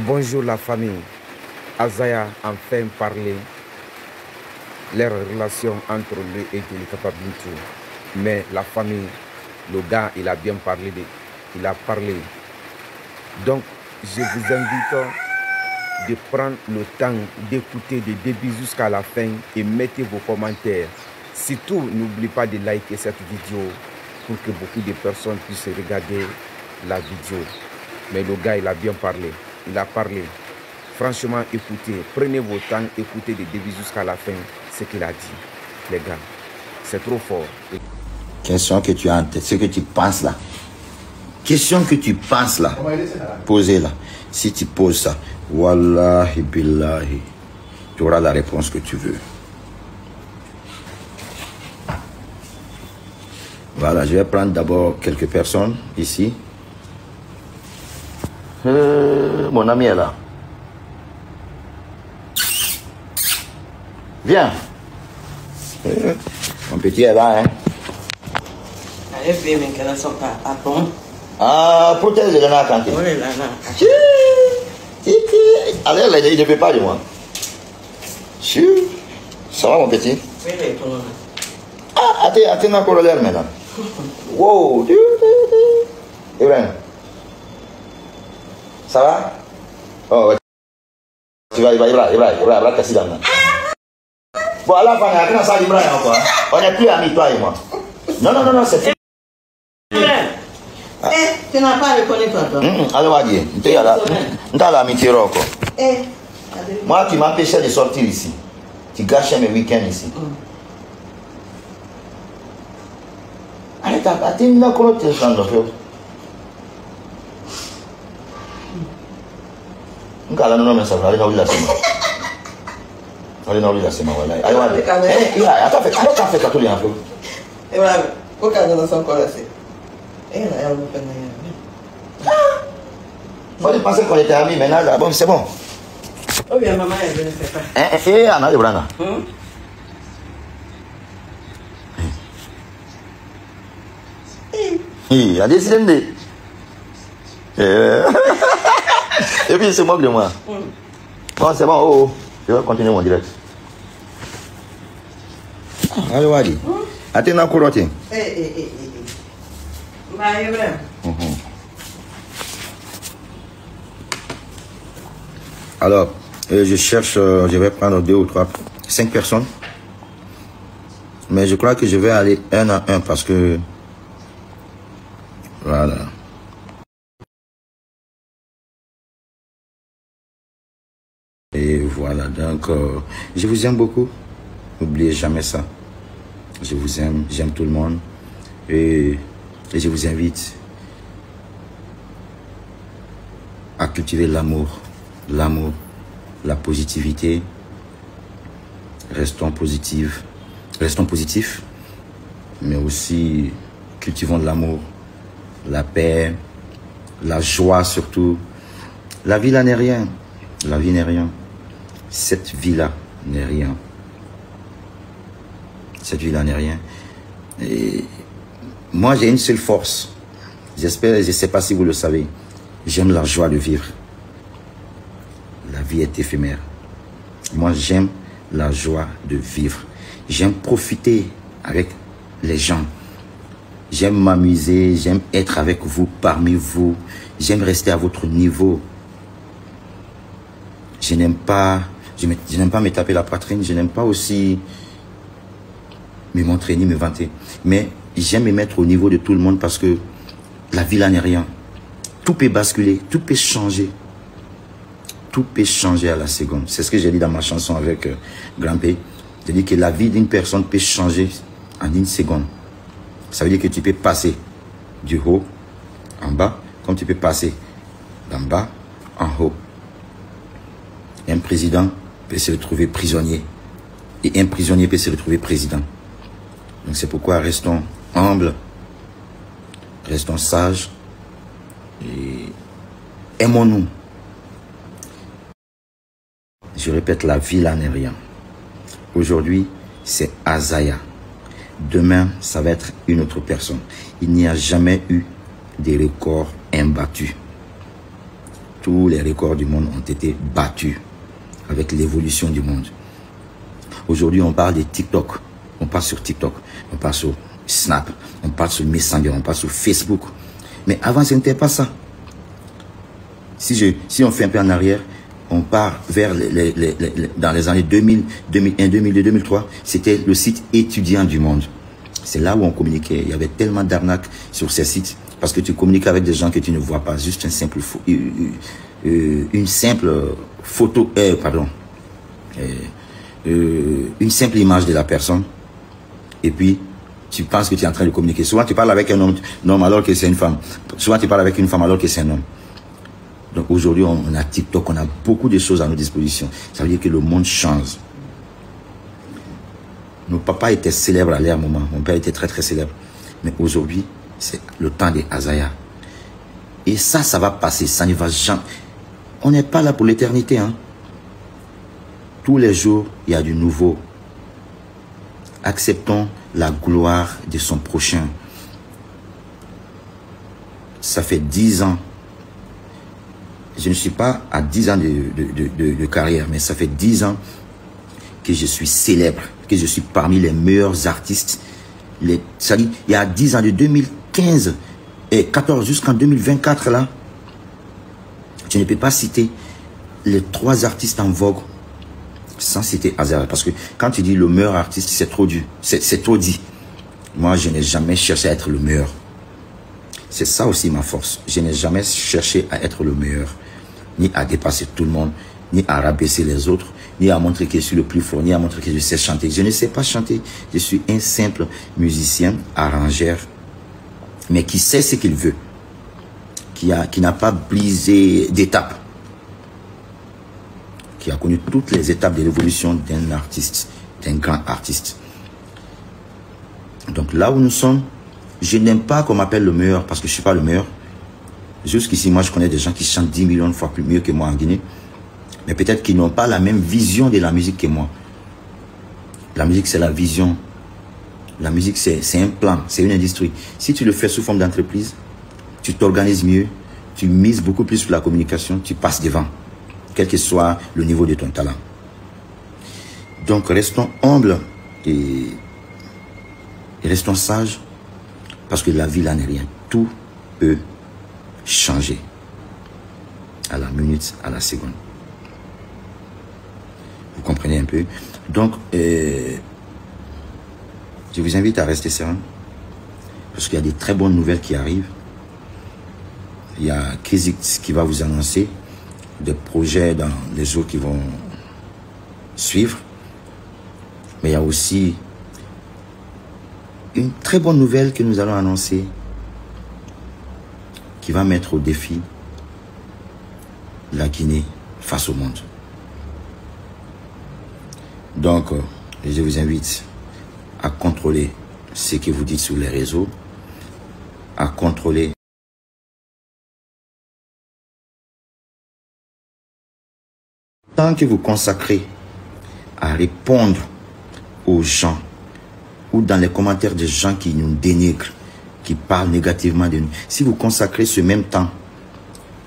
Bonjour la famille. Azaya a enfin parlé les relations entre lui et Delicapa Bintou. Mais la famille, le gars, il a bien parlé. Il a parlé. Donc, je vous invite de prendre le temps d'écouter du début jusqu'à la fin et mettez vos commentaires. Surtout, n'oubliez pas de liker cette vidéo pour que beaucoup de personnes puissent regarder la vidéo. Mais le gars, il a bien parlé. Il a parlé. Franchement, écoutez. Prenez vos temps, écoutez du début jusqu'à la fin ce qu'il a dit. Les gars, c'est trop fort. Question que tu as en tête, ce que tu penses là. Question que tu penses là. Posez là. Si tu poses ça, wallahi billahi, tu auras la réponse que tu veux. Voilà, je vais prendre d'abord quelques personnes ici. Mon ami est là. Viens. Mon petit est là, hein. Ah, protège le nana quand allez, il ne veut pas de moi. Ça va, mon petit? Ah, attends encore l'air maintenant. Wow. Ibrahim. Ça va? Oh, tu vas, Ibrahim, t'as si là. Bon, à la fin, on a ça, Ibrahim, encore. On n'est plus amis, toi et moi. Non, c'est fini. Tu n'as pas reconnu toi. Allez, va dire. Tu as l'amitié encore. Moi, tu m'empêchais de sortir ici. Tu gâchais mes week-ends ici. Allez, t'as une encore tu es en train de Nkala non mais ça va aller dans la semaine. Allez dans la semaine voilà. Allez ouais. Attends fait tout les infos. Et voilà, pourquoi nous sommes encore là et là elle me fait Faut penser qu'on était amis maintenant là. Bon, c'est bon. Oh bien maman elle ne fait pas. Anna de Brana. Il a décidé de et puis il se moque de moi. Bon, c'est bon, oh. Je vais continuer mon direct. Allez, Wadi. Attends, encore l'autre. Alors, je cherche, je vais prendre 2 ou 3, 5 personnes. Mais je crois que je vais aller un à un parce que... Voilà. Et voilà, donc, je vous aime beaucoup. N'oubliez jamais ça. Je vous aime, j'aime tout le monde. Et je vous invite à cultiver l'amour, la positivité. Restons positifs, mais aussi cultivons de l'amour, la paix, la joie surtout. La vie là n'est rien. La vie n'est rien. Cette vie-là n'est rien. Cette vie-là n'est rien. Et moi, j'ai une seule force. J'espère, je ne sais pas si vous le savez. J'aime la joie de vivre. La vie est éphémère. Moi, j'aime la joie de vivre. J'aime profiter avec les gens. J'aime m'amuser. J'aime être avec vous, parmi vous. J'aime rester à votre niveau. Je n'aime pas me taper la poitrine. Je n'aime pas aussi me montrer ni me vanter. Mais j'aime me mettre au niveau de tout le monde parce que la vie là n'est rien. Tout peut basculer, tout peut changer. Tout peut changer à la seconde. C'est ce que j'ai dit dans ma chanson avec Grand P. Je dis que la vie d'une personne peut changer en une seconde. Ça veut dire que tu peux passer du haut en bas, comme tu peux passer d'en bas en haut. Un président peut se retrouver prisonnier. Et un prisonnier peut se retrouver président. Donc c'est pourquoi restons humbles, restons sages et aimons-nous. Je répète, la vie là n'est rien. Aujourd'hui, c'est Azaya. Demain, ça va être une autre personne. Il n'y a jamais eu des records imbattus. tous les records du monde ont été battus avec l'évolution du monde. Aujourd'hui, on parle de TikTok. On parle sur TikTok. On parle sur Snap. On parle sur Messenger. On parle sur Facebook. Mais avant, ce n'était pas ça. Si on fait un peu en arrière, on part vers dans les années 2000, 2001, 2002, 2003. C'était le site étudiant du monde. C'est là où on communiquait. Il y avait tellement d'arnaques sur ces sites. Parce que tu communiques avec des gens que tu ne vois pas. Juste une simple photo, une simple image de la personne. Et puis, tu penses que tu es en train de communiquer. Souvent, tu parles avec un homme alors que c'est une femme. Souvent, tu parles avec une femme alors que c'est un homme. Donc aujourd'hui, on a TikTok, on a beaucoup de choses à notre disposition. Ça veut dire que le monde change. Nos papas étaient célèbres à leur moment. Mon père était très très célèbre. Mais aujourd'hui, c'est le temps des Azaya. Et ça va passer. Ça ne va jamais. On n'est pas là pour l'éternité. Hein. Tous les jours, il y a du nouveau. Acceptons la gloire de son prochain. Ça fait 10 ans. Je ne suis pas à 10 ans de carrière, mais ça fait 10 ans que je suis célèbre, que je suis parmi les meilleurs artistes. Ça dit, il y a 10 ans, de 2015 et 14 jusqu'en 2024, là, je ne peux pas citer les 3 artistes en vogue sans citer Azaya. Parce que quand tu dis le meilleur artiste, c'est trop dur, c'est trop dit. Moi, je n'ai jamais cherché à être le meilleur. C'est ça aussi ma force. Je n'ai jamais cherché à être le meilleur, ni à dépasser tout le monde, ni à rabaisser les autres, ni à montrer que je suis le plus fort, ni à montrer que je sais chanter. Je ne sais pas chanter. Je suis un simple musicien, arrangeur, mais qui sait ce qu'il veut, qui n'a pas brisé d'étapes, qui a connu toutes les étapes de l'évolution d'un artiste, d'un grand artiste. Donc là où nous sommes, je n'aime pas qu'on m'appelle le meilleur parce que je ne suis pas le meilleur. Jusqu'ici, moi, je connais des gens qui chantent 10 millions de fois plus mieux que moi en Guinée. Mais peut-être qu'ils n'ont pas la même vision de la musique que moi. La musique, c'est la vision. La musique, c'est un plan, c'est une industrie. Si tu le fais sous forme d'entreprise, tu t'organises mieux, tu mises beaucoup plus sur la communication, tu passes devant, quel que soit le niveau de ton talent. Donc, restons humbles et restons sages. Parce que la vie, là, n'est rien. Tout peut changer. À la minute, à la seconde. Vous comprenez un peu? Donc, je vous invite à rester serein. Parce qu'il y a des très bonnes nouvelles qui arrivent. Il y a Kizix qui va vous annoncer des projets dans les jours qui vont suivre. Mais il y a aussi une très bonne nouvelle que nous allons annoncer qui va mettre au défi la Guinée face au monde. Donc, je vous invite à contrôler ce que vous dites sur les réseaux, à contrôler tant que vous consacrez à répondre aux gens ou dans les commentaires des gens qui nous dénigrent, qui parlent négativement de nous. Si vous consacrez ce même temps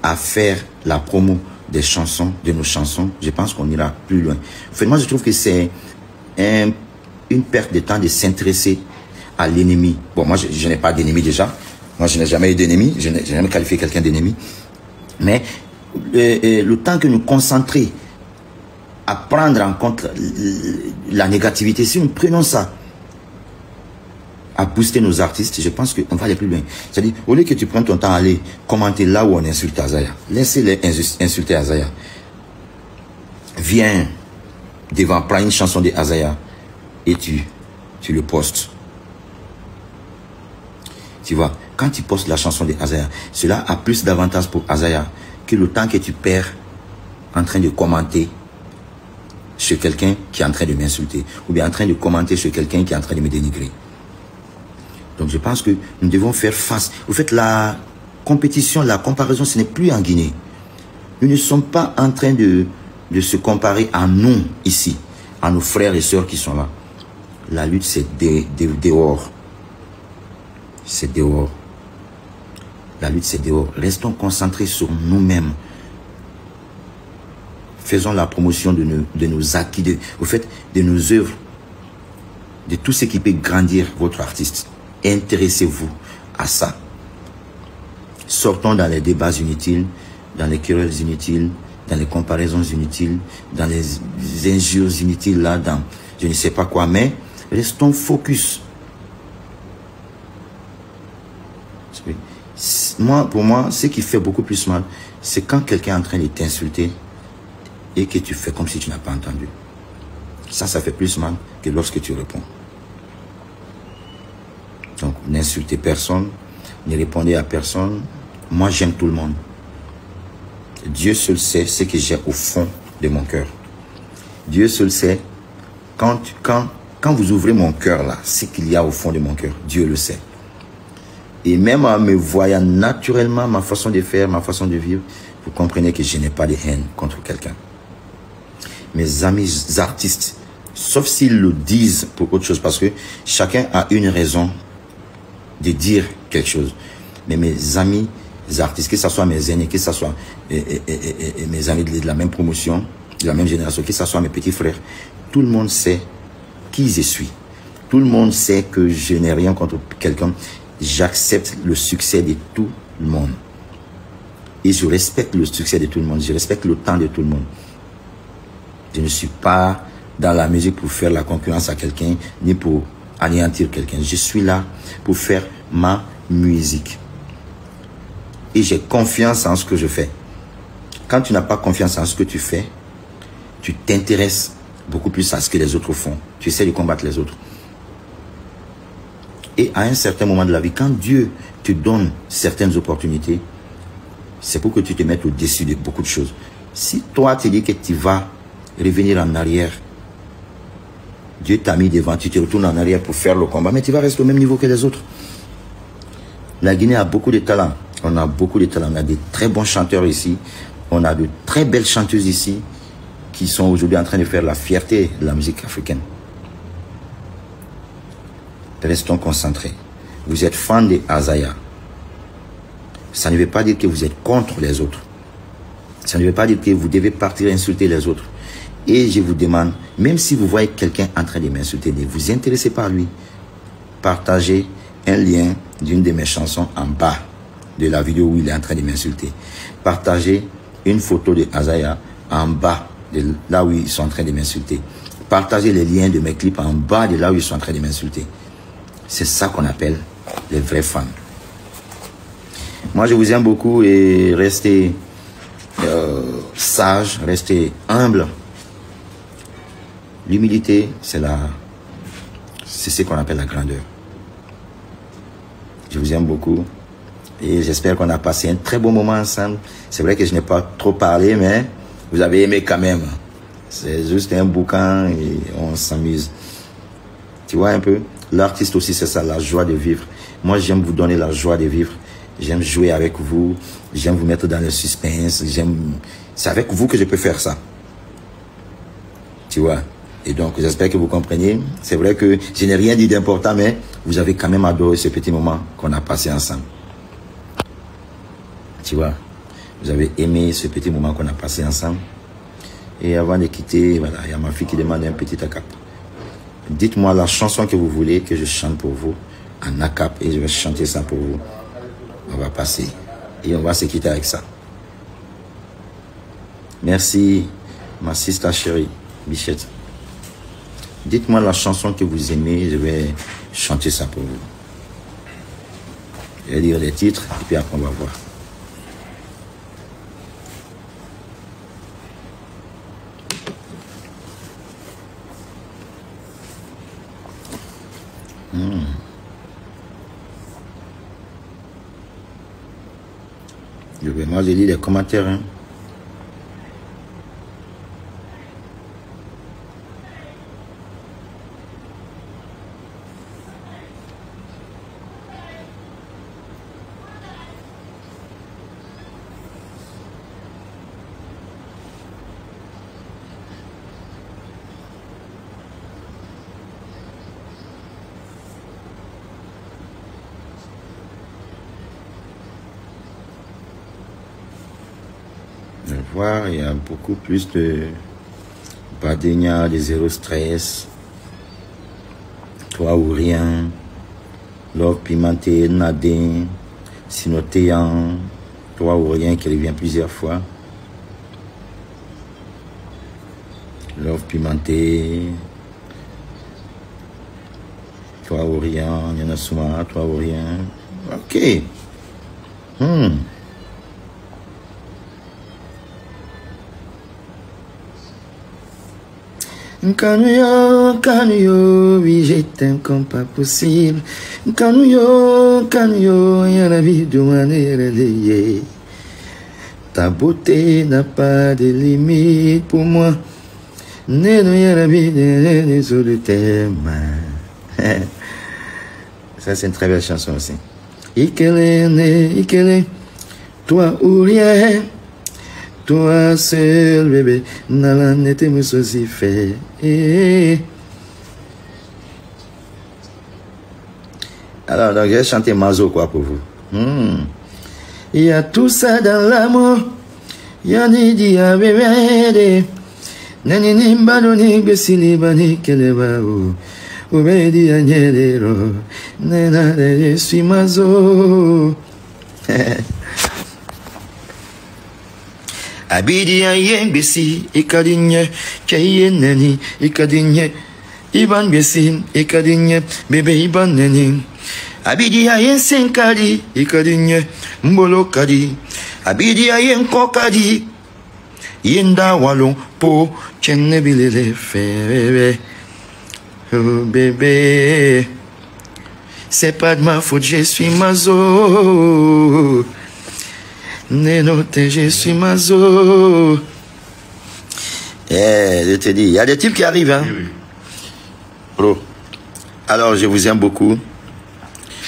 à faire la promo des chansons, de nos chansons, je pense qu'on ira plus loin. En fait, moi, je trouve que c'est une perte de temps de s'intéresser à l'ennemi. Bon, moi, je n'ai pas d'ennemi déjà. Moi, je n'ai jamais eu d'ennemi. Je n'ai jamais qualifié quelqu'un d'ennemi. Mais le temps que nous concentrer à prendre en compte la négativité, si nous prenons ça, à booster nos artistes, je pense qu'on va aller plus loin. C'est-à-dire, au lieu que tu prennes ton temps à aller commenter là où on insulte Azaya, laissez-les insulter Azaya. Viens devant, prends une chanson de Azaya et tu le postes. Tu vois, quand tu postes la chanson de Azaya, cela a plus d'avantages pour Azaya que le temps que tu perds en train de commenter sur quelqu'un qui est en train de m'insulter ou bien en train de commenter sur quelqu'un qui est en train de me dénigrer. Donc je pense que nous devons faire face. Vous faites la compétition, la comparaison, ce n'est plus en Guinée. Nous ne sommes pas en train de se comparer à nous ici, à nos frères et sœurs qui sont là. La lutte, c'est dehors. C'est dehors. La lutte, c'est dehors. Restons concentrés sur nous-mêmes. Faisons la promotion de nos acquis, au fait, de nos œuvres, de tout ce qui peut grandir votre artiste. Intéressez-vous à ça. Sortons dans les débats inutiles, dans les querelles inutiles, dans les comparaisons inutiles, dans les injures inutiles, là, dans je ne sais pas quoi, mais restons focus. Pour moi, ce qui fait beaucoup plus mal, c'est quand quelqu'un est en train de t'insulter et que tu fais comme si tu n'as pas entendu. Ça fait plus mal que lorsque tu réponds. Donc, n'insultez personne, ne répondez à personne. Moi, j'aime tout le monde. Dieu seul sait ce que j'ai au fond de mon cœur. Dieu seul sait, quand vous ouvrez mon cœur là, ce qu'il y a au fond de mon cœur, Dieu le sait. Et même en me voyant naturellement, ma façon de faire, ma façon de vivre, vous comprenez que je n'ai pas de haine contre quelqu'un. Mes amis artistes, sauf s'ils le disent pour autre chose, parce que chacun a une raison de dire quelque chose. Mais mes amis artistes, que ce soit mes aînés, que ce soit mes amis de la même promotion, de la même génération, que ce soit mes petits frères, tout le monde sait qui je suis. Tout le monde sait que je n'ai rien contre quelqu'un. J'accepte le succès de tout le monde. Et je respecte le succès de tout le monde. Je respecte le temps de tout le monde. Je ne suis pas dans la musique pour faire la concurrence à quelqu'un, ni pour anéantir quelqu'un. Je suis là pour faire ma musique. Et j'ai confiance en ce que je fais. Quand tu n'as pas confiance en ce que tu fais, tu t'intéresses beaucoup plus à ce que les autres font. Tu essaies de combattre les autres. Et à un certain moment de la vie, quand Dieu te donne certaines opportunités, c'est pour que tu te mettes au-dessus de beaucoup de choses. Si toi, tu dis que tu vas revenir en arrière, Dieu t'a mis devant, tu te retournes en arrière pour faire le combat, mais tu vas rester au même niveau que les autres. La Guinée a beaucoup de talents. On a beaucoup de talents. On a des très bons chanteurs ici. On a de très belles chanteuses ici qui sont aujourd'hui en train de faire la fierté de la musique africaine. Restons concentrés. Vous êtes fan de Azaya. Ça ne veut pas dire que vous êtes contre les autres. Ça ne veut pas dire que vous devez partir insulter les autres. Et je vous demande, même si vous voyez quelqu'un en train de m'insulter, ne vous intéressez pas à lui. Partagez un lien d'une de mes chansons en bas de la vidéo où il est en train de m'insulter. Partagez une photo de Azaya en bas de là où ils sont en train de m'insulter. Partagez les liens de mes clips en bas de là où ils sont en train de m'insulter. C'est ça qu'on appelle les vrais fans. Moi, je vous aime beaucoup et restez sages, restez humbles. L'humilité, c'est ce qu'on appelle la grandeur. Je vous aime beaucoup et j'espère qu'on a passé un très bon moment ensemble. C'est vrai que je n'ai pas trop parlé, mais vous avez aimé quand même. C'est juste un bouquin et on s'amuse. Tu vois un peu? L'artiste aussi, c'est ça, la joie de vivre. Moi, j'aime vous donner la joie de vivre. J'aime jouer avec vous. J'aime vous mettre dans le suspense. C'est avec vous que je peux faire ça. Tu vois? Et donc, j'espère que vous compreniez. C'est vrai que je n'ai rien dit d'important, mais vous avez quand même adoré ce petit moment qu'on a passé ensemble. Tu vois? Vous avez aimé ce petit moment qu'on a passé ensemble. Et avant de quitter, voilà, il y a ma fille qui demande un petit acap. Dites-moi la chanson que vous voulez que je chante pour vous en acap et je vais chanter ça pour vous. On va passer et on va se quitter avec ça. Merci, ma sister chérie, Bichette. Dites-moi la chanson que vous aimez, je vais chanter ça pour vous. Je vais lire les titres et puis après on va voir. Moi, j'ai lu les commentaires. Hein. voir, il y a beaucoup plus de Badenia, de zéro stress, toi ou rien, Love Pimenté, Nadin, Sinotéan, toi ou rien qui revient plusieurs fois. Love Pimenté, toi ou rien, Yanasuma, toi ou rien. Ok. Canuyo, oui, je t'aime comme pas possible. Canuyo, y'a la vie de manière liée. Ta beauté n'a pas de limite pour moi. Néno, y'a la vie de solitaire. Ça, c'est une très belle chanson aussi. Ikele, toi ou rien. Toi seul, bébé, n'ala n'était me aussi fait. Alors, donc, j'ai chanté Mazo, quoi, pour vous. Il y a tout ça dans l'amour. Il y a des dia, bébé, nani nimbadoni, besili, bani, keleba, obedi, agnelero, nena, je suis Mazo. Abidi ayen besi ikadinye kayen neni ikadinye iban besi ikadinye bebe iban neni abidi ayen senkadi ikadinye mbolo kadi abidi ayen kokadi yenda walon po chenne bilele fe oh bébé c'est pas de ma faute je suis Mazo. Néno, je suis Mazo. Je te dis, il y a des types qui arrivent, hein. Oui. Bro. Alors, je vous aime beaucoup.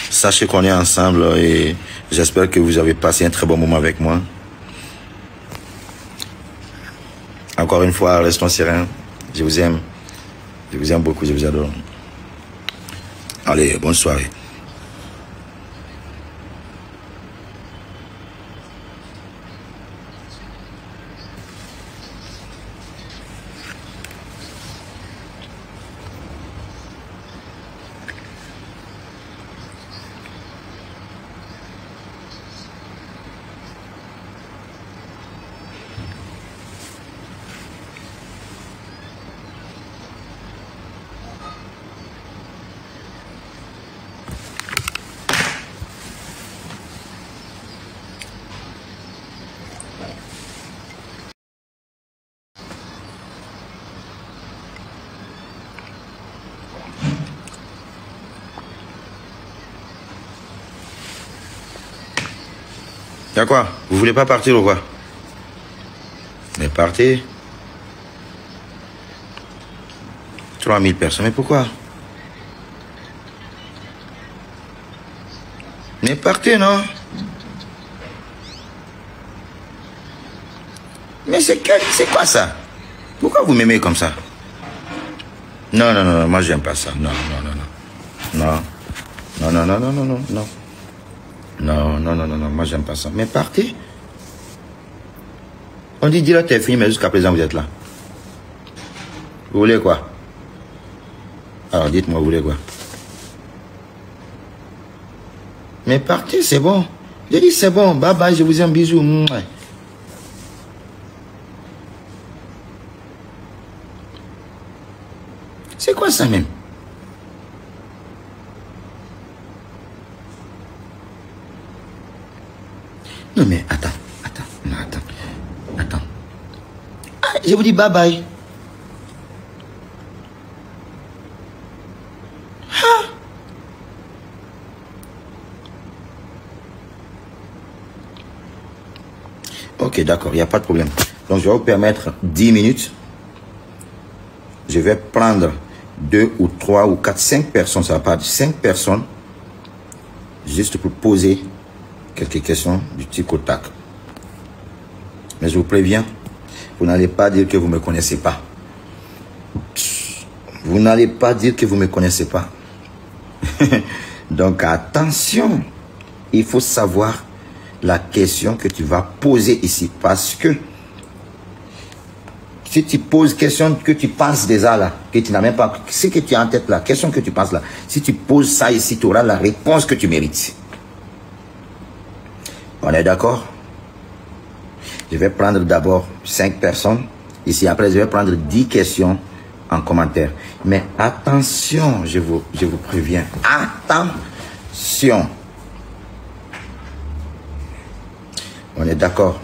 Sachez qu'on est ensemble et j'espère que vous avez passé un très bon moment avec moi. Encore une fois, restons sereins. Je vous aime. Je vous aime beaucoup, je vous adore. Allez, bonne soirée. Y'a quoi? Vous voulez pas partir ou quoi? Mais partez. 3000 personnes, mais pourquoi? Mais partez, non? Mais c'est quoi ça? Pourquoi vous m'aimez comme ça? Non, non, non, moi j'aime pas ça. Non, non, non, non. Non. Non, non, non, non, non, non, non. Non, non, non, non, non, moi j'aime pas ça. Mais partez. On dit là t'es fini, mais jusqu'à présent vous êtes là. Vous voulez quoi? Alors dites-moi, vous voulez quoi? Mais partez, c'est bon. J'ai dit c'est bon, bye bye, je vous aime, bisous. C'est quoi ça même? Non mais attends. Ah, je vous dis bye bye. Ah. Ok, d'accord, il n'y a pas de problème. Donc je vais vous permettre 10 minutes. Je vais prendre 2 ou 3 ou 4, 5 personnes, ça va pas, 5 personnes, juste pour poser quelques questions du tic au tac. Mais je vous préviens, vous n'allez pas dire que vous ne me connaissez pas. Vous n'allez pas dire que vous ne me connaissez pas. Donc attention, il faut savoir la question que tu vas poser ici. Parce que Si tu poses question que tu penses déjà là, que tu n'as même pas, ce que tu as en tête là, question que tu penses là, si tu poses ça ici, tu auras la réponse que tu mérites. On est d'accord? Je vais prendre d'abord 5 personnes. Ici, après, je vais prendre 10 questions en commentaire. Mais attention, je vous préviens. Attention. On est d'accord?